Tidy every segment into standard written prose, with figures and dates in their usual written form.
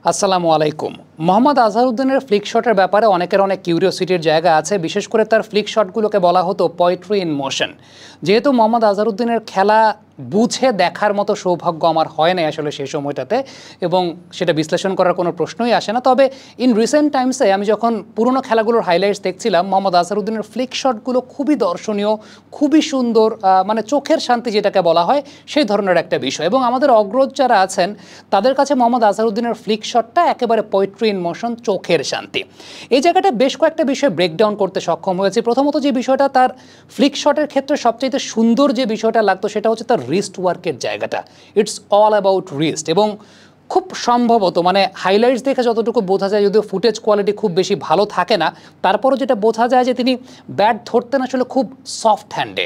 আসসালামু আলাইকুম। মোহাম্মদ আজহারউদ্দিনের ফ্লিক শটের ব্যাপারে অনেকের অনেক কিউরিওসিটির জায়গা আছে, বিশেষ করে তার ফ্লিক শটগুলোকে বলা হতো পোয়েট্রি ইন মোশন। যেহেতু মোহাম্মদ আজহারউদ্দিনের খেলা বুঝে দেখার মতো সৌভাগ্য আমার হয় নাই আসলে সেই সময়টাতে, এবং সেটা বিশ্লেষণ করার কোনো প্রশ্নই আসে না। তবে ইন রিসেন্ট টাইমসে আমি যখন পুরনো খেলাগুলোর হাইলাইটস দেখছিলাম, মোহাম্মদ আজহারউদ্দিনের ফ্লিক শটগুলো খুবই দর্শনীয়, খুবই সুন্দর, মানে চোখের শান্তি যেটাকে বলা হয় সেই ধরনের একটা বিষয়। এবং আমাদের অগ্রজ যারা আছেন তাদের কাছে মোহাম্মদ আজহারউদ্দিনের ফ্লিক শটটা একেবারে পোয়েট্রি ইন মোশন, চোখের শান্তি। এই জায়গাটা বেশ কয়েকটা বিষয় ব্রেকডাউন করতে সক্ষম হয়েছে। প্রথমত যে বিষয়টা তার ফ্লিক শটের ক্ষেত্রে সবচেয়ে সুন্দর যে বিষয়টা লাগতো সেটা হচ্ছে তার রিস্ট ওয়ার্কের জায়গাটা। It's all about wrist. এবং খুব সম্ভবত মানে হাইলাইটস দেখে যতটুকু বোঝা যায়, যদিও ফুটেজ কোয়ালিটি খুব বেশি ভালো থাকে না, তারপরও যেটা বোঝা যায় যে তিনি ব্যাট ধরতেন আসলে খুব সফট হ্যান্ডে,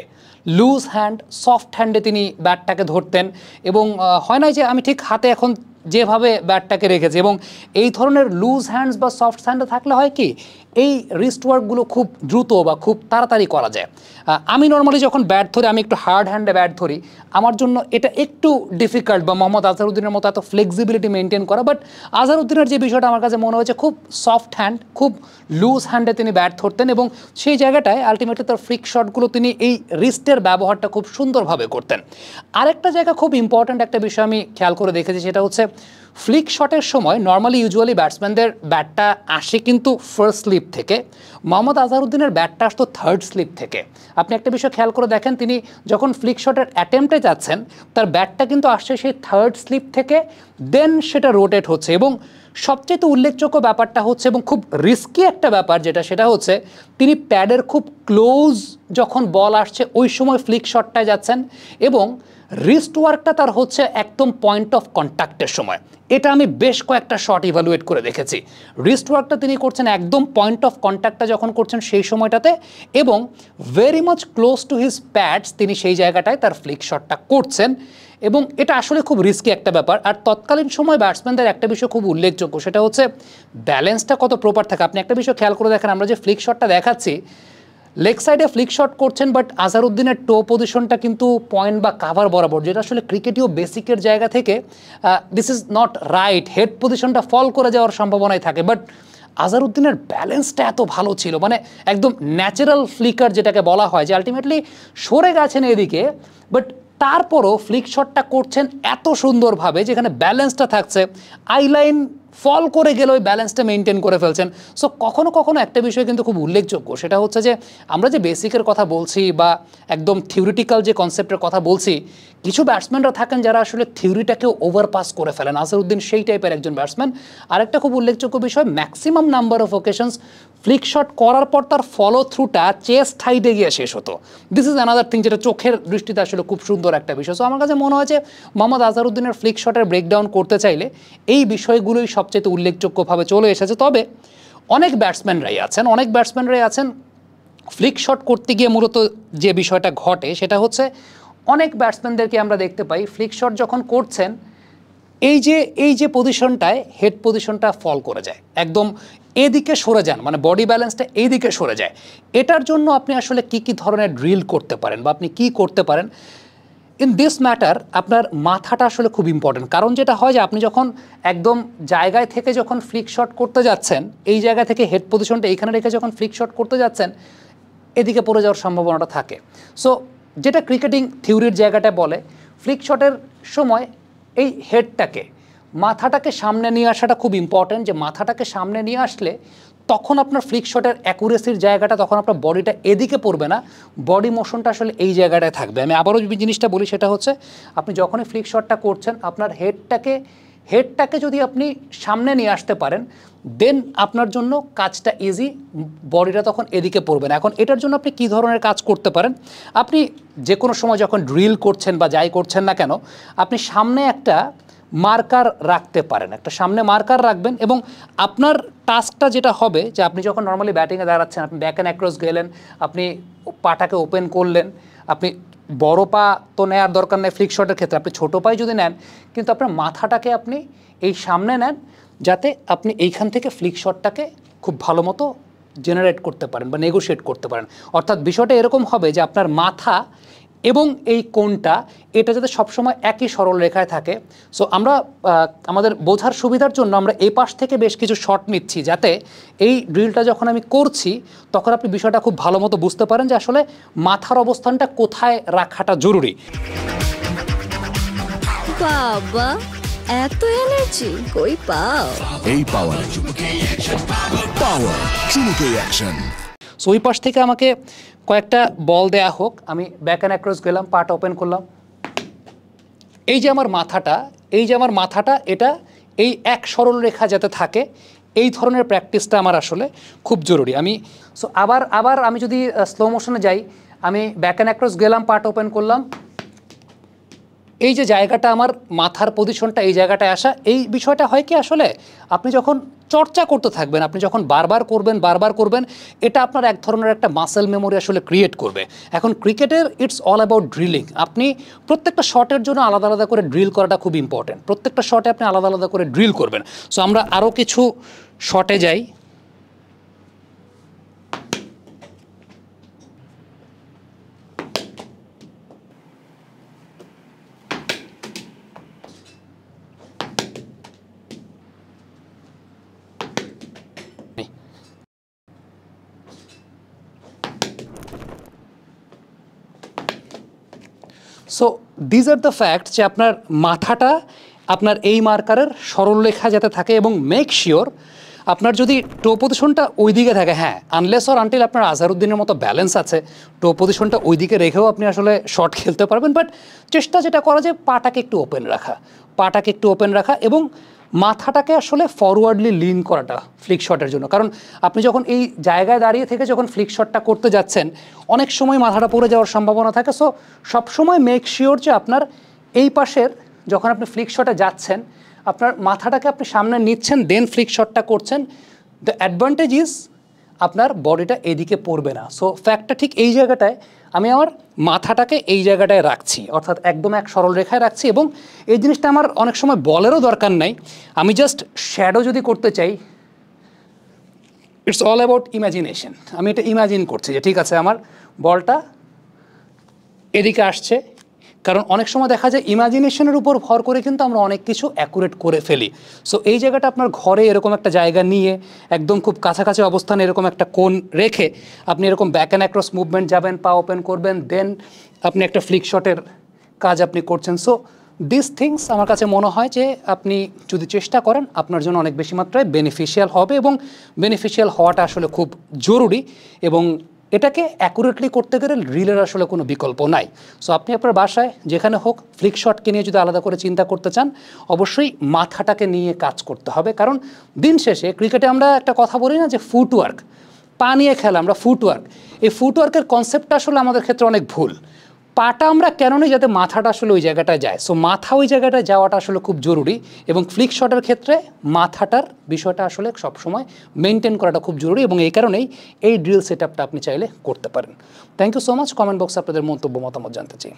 লুজ হ্যান্ড, সফট হ্যান্ডে তিনি ব্যাটটাকে ধরতেন। এবং হয় না যে আমি ঠিক হাতে এখন যেভাবে ব্যাটটাকে রেখেছি, এবং এই ধরনের লুজ হ্যান্ডস বা সফট হ্যান্ডে থাকলে হয় কি, এই রিস্ট ওয়ার্কগুলো খুব দ্রুত বা খুব তাড়াতাড়ি করা যায়। আমি নর্মালি যখন ব্যাট ধরি, আমি একটু হার্ড হ্যান্ডে ব্যাট ধরি, আমার জন্য এটা একটু ডিফিকাল্ট বা মোহাম্মদ আজহারউদ্দিনের মতো এত ফ্লেক্সিবিলিটি মেনটেন করা। বাট আজহারউদ্দিনের যে বিষয়টা আমার কাছে মনে হয়েছে, খুব সফট হ্যান্ড, খুব লুজ হ্যান্ডে তিনি ব্যাট ধরতেন, এবং সেই জায়গাটায় আলটিমেটলি তার ফ্লিক শটগুলো তিনি এই রিস্টের ব্যবহারটা খুব সুন্দরভাবে করতেন। আরেকটা জায়গা খুব ইম্পর্ট্যান্ট একটা বিষয় আমি খেয়াল করে দেখেছি, সেটা হচ্ছে ফ্লিক শটের সময় নর্মালি ইউজুয়ালি ব্যাটসম্যানদের ব্যাটটা আসে কিন্তু ফার্স্ট স্লিপ থেকে, মোহাম্মদ আজহারউদ্দিনের ব্যাটটা আসতো থার্ড স্লিপ থেকে। আপনি একটা বিষয় খেয়াল করে দেখেন, তিনি যখন ফ্লিক শটের অ্যাটেম্পটে যাচ্ছেন তার ব্যাটটা কিন্তু আসছে সেই থার্ড স্লিপ থেকে, দেন সেটা রোটেট হচ্ছে। এবং সবচেয়ে উল্লেখযোগ্য ব্যাপারটা হচ্ছে, এবং খুব রিস্কি একটা ব্যাপার যেটা, সেটা হচ্ছে তিনি প্যাডের খুব ক্লোজ যখন বল আসছে ওই সময় ফ্লিক শটটায় যাচ্ছেন, এবং রিস্ট ওয়ার্কটা তার হচ্ছে একদম পয়েন্ট অফ কন্ট্যাক্টের সময়। এটা আমি বেশ কয়েকটা শট ইভ্যালুয়েট করে দেখেছি। রিস্ট ওয়ার্কটা তিনি করছেন একদম পয়েন্ট অফ কন্ট্যাক্টটা যখন করছেন সেই সময়টাতে, এবং very much close to his pads তিনি সেই জায়গাটায় তার ফ্লিক শটটা করছেন। এবং এটা আসলে খুব রিস্কি একটা ব্যাপার। আর তৎকালীন সময় ব্যাটসম্যানদের একটা বিষয় খুব উল্লেখযোগ্য, সেটা হচ্ছে ব্যালেন্সটা কত প্রপার থাকে। আপনি একটা বিষয় খেয়াল করে দেখেন, আমরা যে ফ্লিক শটটা দেখাচ্ছি, লেগ সাইডে ফ্লিক শট করছেন, বাট আজহারউদ্দিনের টো পজিশনটা কিন্তু পয়েন্ট বা কাভার বরাবর, যেটা আসলে ক্রিকেটীয় বেসিকের জায়গা থেকে this is not right, head পজিশনটা ফল করে যাওয়ার সম্ভাবনাই থাকে। বাট আজহারউদ্দিনের ব্যালেন্সটা এত ভালো ছিল, মানে একদম ন্যাচারাল ফ্লিকার যেটাকে বলা হয়, যে আলটিমেটলি সরে গেছেন এদিকে, বাট তারপরও ফ্লিক শটটা করছেন এত সুন্দরভাবে যেখানে ব্যালেন্সটা থাকছে, আইলাইন ফল করে গেলে ওই ব্যালেন্সটা মেনটেন করে ফেলছেন। সো কখনো কখনো একটা বিষয় কিন্তু খুব উল্লেখযোগ্য, সেটা হচ্ছে যে আমরা যে বেসিকের কথা বলছি বা একদম থিওরিটিক্যাল যে কনসেপ্টের কথা বলছি, কিছু ব্যাটসম্যানরা থাকেন যারা আসলে থিওরিটাকেও ওভারপাস করে ফেলেন। আজহারউদ্দিন সেই টাইপের একজন ব্যাটসম্যান। আরেকটা খুব উল্লেখযোগ্য বিষয়, maximum number of occasions Flick shot করার পর তার ফলো থ্রুটা চেস্ট হাইটে গিয়ে শেষ হতো। দিস ইজ অ্যানাদার থিং, যেটা চোখের দৃষ্টিতে আসলে খুব সুন্দর একটা বিষয়। সো আমার কাছে মনে হয় যে মোহাম্মদ আজহারউদ্দিনের ফ্লিক শটের ব্রেকডাউন করতে চাইলে এই বিষয়গুলোই সবচেয়ে উল্লেখযোগ্যভাবে চলে এসেছে। তবে অনেক ব্যাটসম্যানরাই আছেন ফ্লিক শট করতে গিয়ে মূলত যে বিষয়টা ঘটে সেটা হচ্ছে, অনেক ব্যাটসম্যানদেরকে আমরা দেখতে পাই ফ্লিক শট যখন করছেন, এই যে পজিশনটায় হেড পজিশনটা ফল করে যায়, একদম এদিকে সরে যান, মানে বডি ব্যালেন্সটা এইদিকে সরে যায়। এটার জন্য আপনি আসলে কি ধরনের ড্রিল করতে পারেন বা আপনি কি করতে পারেন ইন দিস ম্যাটার, আপনার মাথাটা আসলে খুব ইম্পর্টেন্ট। কারণ যেটা হয় যে আপনি যখন একদম জায়গায় থেকে যখন ফ্লিক শট করতে যাচ্ছেন, এই জায়গা থেকে হেড পজিশনটা এইখানে রেখে যখন ফ্লিক শট করতে যাচ্ছেন, এদিকে পড়ে যাওয়ার সম্ভাবনাটা থাকে। সো যেটা ক্রিকেটিং থিওরির জায়গাটা বলে, ফ্লিক শটের সময় এই হেডটাকে, মাথাটাকে সামনে নিয়ে আসাটা খুব ইম্পর্ট্যান্ট। যে মাথাটাকে সামনে নিয়ে আসলে তখন আপনার ফ্লিক শটের অ্যাকুরেসির জায়গাটা, তখন আপনার বডিটা এদিকে পড়বে না, বডি মোশনটা আসলে এই জায়গাটায় থাকবে। আমি আবারও যে জিনিসটা বলি সেটা হচ্ছে, আপনি যখনই ফ্লিক শটটা করছেন, আপনার হেডটাকে যদি আপনি সামনে নিয়ে আসতে পারেন, দেন আপনার জন্য কাজটা ইজি, বডিটা তখন এদিকে পড়বে না। এখন এটার জন্য আপনি কী ধরনের কাজ করতে পারেন, আপনি যে কোনো সময় যখন ড্রিল করছেন বা যাই করছেন না কেন, আপনি সামনে একটা মার্কার রাখতে পারেন, একটা সামনে মার্কার রাখবেন। এবং আপনার টাস্কটা যেটা হবে, যে আপনি যখন নর্মালি ব্যাটিংয়ে দাঁড়াচ্ছেন, আপনি ব্যাক অ্যান্ড অ্যাক্রস গেলেন, আপনি পাটাকে ওপেন করলেন, আপনি বড় পা তো নেওয়ার দরকার নেই ফ্লিক শটের ক্ষেত্রে, আপনি ছোটো পায়ে যদি নেন, কিন্তু আপনার মাথাটাকে আপনি এই সামনে নেন, যাতে আপনি এইখান থেকে ফ্লিক শটটাকে খুব ভালো মতো জেনারেট করতে পারেন বা নেগোশিয়েট করতে পারেন। অর্থাৎ বিষয়টা এরকম হবে যে আপনার মাথা এবং এই কোণটা এটা যাতে সবসময় একই সরল রেখায় থাকে। সো আমরা আমাদের বোঝার সুবিধার জন্য আমরা এই পাশ থেকে বেশ কিছু শট নিচ্ছি, যাতে এই ড্রিলটা যখন আমি করছি তখন আপনি বিষয়টা খুব ভালো মতো বুঝতে পারেন যে আসলে মাথার অবস্থানটা কোথায় রাখাটা জরুরি। বাবা, এত এনার্জি কই পাও? এই পাওয়ার চুমুকে অ্যাকশন। সো ওই পাশ থেকে আমাকে কয়েকটা বল দেয়া হোক, আমি ব্যাক অ্যান্ড অ্যাক্রস গেলাম, পার্ট ওপেন করলাম। এই যে আমার মাথাটা এটা এই এক সরল রেখা যাতে থাকে, এই ধরনের প্র্যাকটিসটা আমার আসলে খুব জরুরি। আমি সো আবার আমি যদি স্লো মোশনে যাই, আমি ব্যাক অ্যান্ড অ্যাক্রস গেলাম, পার্ট ওপেন করলাম। এই যে জায়গাটা আমার মাথার পজিশনটা, এই জায়গাটায় আসা, এই বিষয়টা হয় কি আসলে আপনি যখন চর্চা করতে থাকবেন, আপনি যখন বারবার করবেন, এটা আপনার এক ধরনের একটা মাসেল মেমোরি আসলে ক্রিয়েট করবে। এখন ক্রিকেটের ইটস অল অ্যাবাউট ড্রিলিং। আপনি প্রত্যেকটা শটের জন্য আলাদা আলাদা করে ড্রিল করাটা খুব ইম্পর্টেন্ট। প্রত্যেকটা শটে আপনি আলাদা আলাদা করে ড্রিল করবেন। সো আমরা আরও কিছু শটে যাই। So these are the fact যে আপনার মাথাটা আপনার এই মার্কারের সরলরেখা যাতে থাকে, এবং মেক শিওর আপনার যদি টো পজিশনটা ওই দিকে থাকে, হ্যাঁ আনলেস অর আনটিল আপনার আজহারউদ্দিনের মতো ব্যালেন্স আছে, টো পজিশনটা ওই দিকে রেখেও আপনি আসলে শট খেলতে পারবেন। বাট চেষ্টা যেটা করা যায় পাটাকে একটু ওপেন রাখা এবং মাথাটাকে আসলে ফরওয়ার্ডলি লিন করাটা ফ্লিক শটের জন্য। কারণ আপনি যখন এই জায়গায় দাঁড়িয়ে থেকে যখন ফ্লিক শটটা করতে যাচ্ছেন, অনেক সময় মাথাটা পড়ে যাওয়ার সম্ভাবনা থাকে। সো সবসময় মেক শিওর যে আপনার এই পাশের যখন আপনি ফ্লিক শটে যাচ্ছেন, আপনার মাথাটাকে আপনি সামনে নিচ্ছেন, দেন ফ্লিক শটটা করছেন। দ্য অ্যাডভান্টেজ ইজ আপনার বডিটা এদিকে পড়বে না। সো ফ্যাক্টটা ঠিক এই জায়গাটায়, আমি আমার মাথাটাকে এই জায়গাটায় রাখছি, অর্থাৎ একদম এক সরল রেখায় রাখছি। এবং এই জিনিসটা আমার অনেক সময় বলেরও দরকার নাই, আমি জাস্ট শ্যাডো যদি করতে চাই, ইটস অল অ্যাবাউট ইমাজিনেশন। আমি এটা ইমাজিন করছি যে ঠিক আছে আমার বলটা এদিকে আসছে। কারণ অনেক সময় দেখা যায় ইমাজিনেশনের উপর ভর করে কিন্তু আমরা অনেক কিছু অ্যাকুরেট করে ফেলি। সো এই জায়গাটা আপনার ঘরে এরকম একটা জায়গা নিয়ে একদম খুব কাছাকাছি অবস্থানে এরকম একটা কোণ রেখে আপনি এরকম ব্যাক অ্যান্ড অ্যাক্রস মুভমেন্ট যাবেন, পা ওপেন করবেন, দেন আপনি একটা ফ্লিক শটের কাজ আপনি করছেন। সো দিস থিংস আমার কাছে মনে হয় যে আপনি যদি চেষ্টা করেন আপনার জন্য অনেক বেশি মাত্রায় বেনিফিশিয়াল হবে, এবং বেনিফিশিয়াল হওয়াটা আসলে খুব জরুরি। এবং এটাকে অ্যাকুরেটলি করতে গেলে রিলের আসলে কোনো বিকল্প নাই। সো আপনি আপনার বাসায় যেখানে হোক ফ্লিক শটকে নিয়ে যদি আলাদা করে চিন্তা করতে চান, অবশ্যই মাথাটাকে নিয়ে কাজ করতে হবে। কারণ দিন শেষে ক্রিকেটে আমরা একটা কথা বলি না যে ফুটওয়ার্ক, পা নিয়ে খেলা, আমরা ফুটওয়ার্ক, এই ফুটওয়ার্কের কনসেপ্টটা আসলে আমাদের ক্ষেত্রে অনেক ভুল। পাটা আমরা কেন নিই? যাতে মাথাটা আসলে ওই জায়গাটায় যায়। সো মাথা ওই জায়গাটায় যাওয়াটা আসলে খুব জরুরি, এবং ফ্লিক শটের ক্ষেত্রে মাথাটার বিষয়টা আসলে সবসময় মেনটেন করাটা খুব জরুরি, এবং এই কারণেই এই ড্রিল সেট আপটা আপনি চাইলে করতে পারেন। Thank you so much. Comment বক্সে আপনাদের মন্তব্য মতামত জানতে চাই।